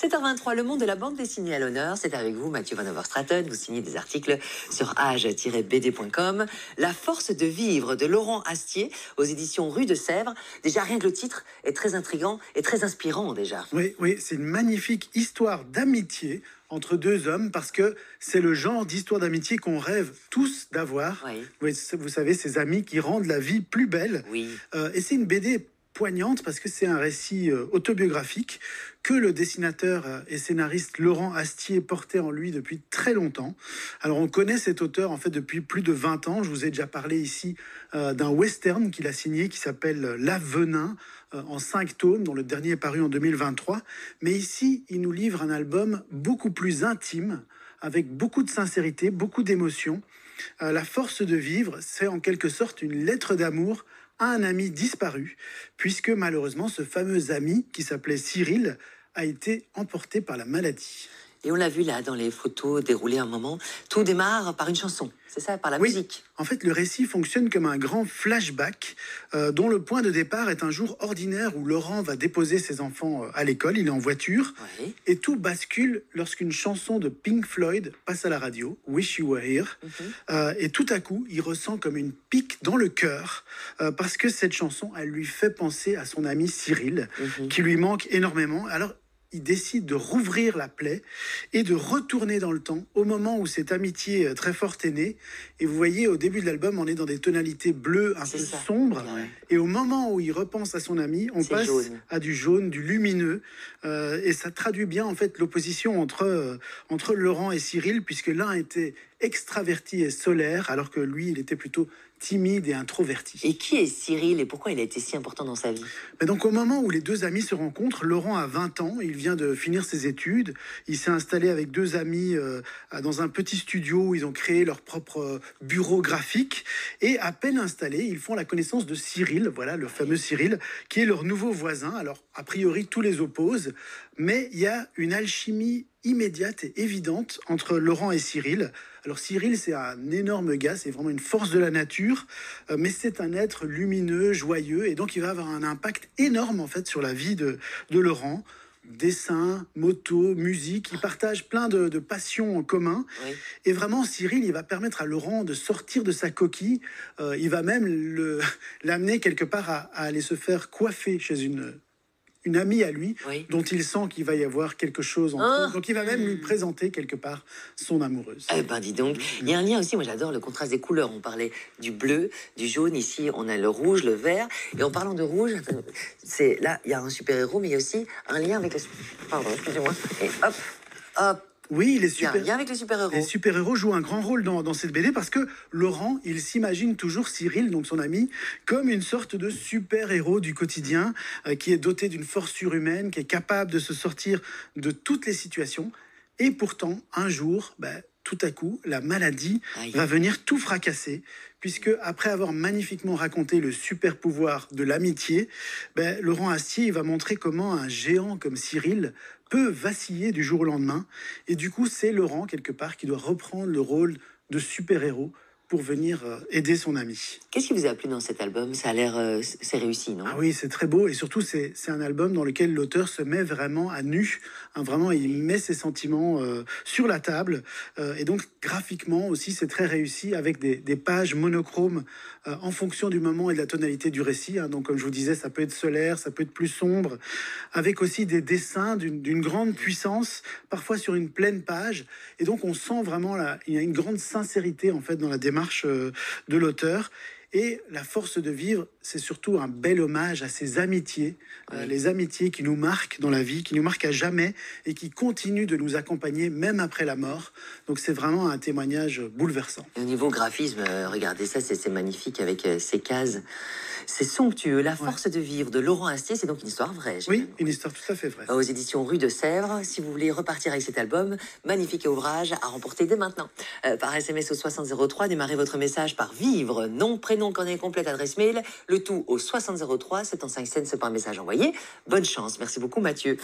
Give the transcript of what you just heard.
7h23, le monde de la bande dessinée à l'honneur. C'est avec vous, Mathieu Van Overstraten. Vous signez des articles sur age-bd.com. La force de vivre de Laurent Astier aux éditions Rue de Sèvres. Déjà, rien que le titre est très intriguant et très inspirant déjà. Oui, c'est une magnifique histoire d'amitié entre deux hommes parce que c'est le genre d'histoire d'amitié qu'on rêve tous d'avoir. Oui. Vous savez, ces amis qui rendent la vie plus belle. Oui. Et c'est une BD poignante parce que c'est un récit autobiographique que le dessinateur et scénariste Laurent Astier portait en lui depuis très longtemps. Alors on connaît cet auteur en fait depuis plus de 20 ans. Je vous ai déjà parlé ici d'un western qu'il a signé qui s'appelle L'Avenin en 5 tomes, dont le dernier est paru en 2023. Mais ici, il nous livre un album beaucoup plus intime, avec beaucoup de sincérité, beaucoup d'émotion. La force de vivre, c'est en quelque sorte une lettre d'amour à un ami disparu, puisque malheureusement ce fameux ami qui s'appelait Cyril a été emporté par la maladie. Et on l'a vu là dans les photos déroulées un moment. Tout démarre par une chanson, c'est ça, par la musique. En fait, le récit fonctionne comme un grand flashback dont le point de départ est un jour ordinaire où Laurent va déposer ses enfants à l'école. Il est en voiture et tout bascule lorsqu'une chanson de Pink Floyd passe à la radio, Wish You Were Here. Et tout à coup, il ressent comme une pique dans le cœur parce que cette chanson, elle lui fait penser à son ami Cyril qui lui manque énormément. Alors, il décide de rouvrir la plaie et de retourner dans le temps au moment où cette amitié très forte est née. Et vous voyez, au début de l'album, on est dans des tonalités bleues un peu sombres. Ouais. Et au moment où il repense à son ami, on passe à du jaune, du lumineux. Et ça traduit bien en fait l'opposition entre Laurent et Cyril, puisque l'un était extraverti et solaire, alors que lui, il était plutôt timide et introverti. Et qui est Cyril et pourquoi il a été si important dans sa vie? Mais donc au moment où les deux amis se rencontrent, Laurent a 20 ans, il vient de finir ses études, il s'est installé avec deux amis dans un petit studio où ils ont créé leur propre bureau graphique, et à peine installés, ils font la connaissance de Cyril, voilà le fameux Cyril, qui est leur nouveau voisin. Alors a priori tous les opposent, mais il y a une alchimie immédiate et évidente entre Laurent et Cyril. Alors Cyril, c'est un énorme gars, c'est vraiment une force de la nature, mais c'est un être lumineux, joyeux, et donc il va avoir un impact énorme en fait sur la vie de Laurent. Dessin, moto, musique, ils partagent plein de passions en commun. Et vraiment, Cyril, il va permettre à Laurent de sortir de sa coquille. Il va même l'amener quelque part à aller se faire coiffer chez une amie à lui, dont il sent qu'il va y avoir quelque chose entre eux. Donc il va même lui présenter quelque part son amoureuse. Eh ben dis donc, il y a un lien aussi, moi j'adore le contraste des couleurs. On parlait du bleu, du jaune, ici on a le rouge, le vert. Et en parlant de rouge, c'est là, il y a un super-héros, mais il y a aussi un lien avec le... Pardon, excusez-moi. Et hop, hop. Oui, il y a un lien avec les super-héros. Les super-héros jouent un grand rôle dans cette BD parce que Laurent, il s'imagine toujours Cyril, donc son ami, comme une sorte de super-héros du quotidien qui est doté d'une force surhumaine, qui est capable de se sortir de toutes les situations. Et pourtant, un jour, tout à coup, la maladie va venir tout fracasser, puisque après avoir magnifiquement raconté le super pouvoir de l'amitié, Laurent Astier va montrer comment un géant comme Cyril peut vaciller du jour au lendemain. Et du coup, c'est Laurent, quelque part, qui doit reprendre le rôle de super-héros pour venir aider son ami. Qu'est-ce qui vous a plu dans cet album? Ça a l'air... c'est réussi, non? Ah oui, c'est très beau. Et surtout, c'est un album dans lequel l'auteur se met vraiment à nu. Vraiment, il met ses sentiments sur la table. Et donc, graphiquement aussi, c'est très réussi avec des pages monochromes en fonction du moment et de la tonalité du récit. Donc, comme je vous disais, ça peut être solaire, ça peut être plus sombre. Avec aussi des dessins d'une grande puissance, parfois sur une pleine page. Et donc, on sent vraiment, il y a une grande sincérité, en fait, dans la démarche de l'auteur. Et la force de vivre, c'est surtout un bel hommage à ces amitiés, les amitiés qui nous marquent dans la vie, qui nous marquent à jamais et qui continuent de nous accompagner même après la mort. Donc c'est vraiment un témoignage bouleversant. Et au niveau graphisme, regardez ça, c'est magnifique avec ces cases. C'est somptueux. La force de vivre de Laurent Astier, c'est donc une histoire vraie. Oui, une histoire tout à fait vraie. Aux éditions Rue de Sèvres, si vous voulez repartir avec cet album, magnifique ouvrage à remporter dès maintenant. Par SMS au 6003, démarrez votre message par vivre, nom, prénom, coordonnée complète, adresse mail, le tout au 6003, c'est en 5 cents, c'est pas un message envoyé. Bonne chance. Merci beaucoup Mathieu.